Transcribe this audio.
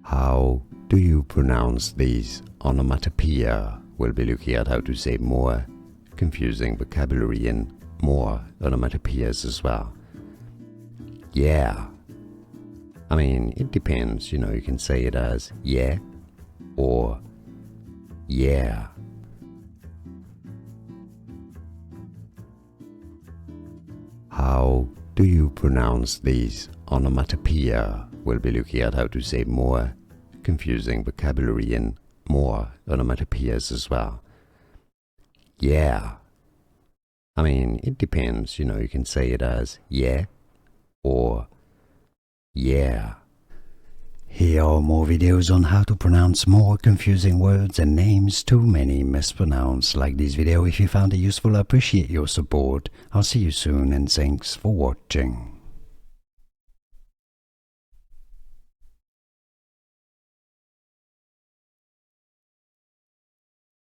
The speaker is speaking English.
How do you pronounce these onomatopoeia? We'll be looking at how to say more confusing vocabulary and more onomatopoeias as well. Yeah. I mean, it depends, you can say it as yeah or yeah. How do you pronounce these onomatopoeia? We'll be looking at how to say more confusing vocabulary and more onomatopoeias as well. Yeah. I mean, it depends, you can say it as yeah or yeah. Here are more videos on how to pronounce more confusing words and names too many mispronounced. Like this video if you found it useful. I appreciate your support. I'll see you soon and thanks for watching.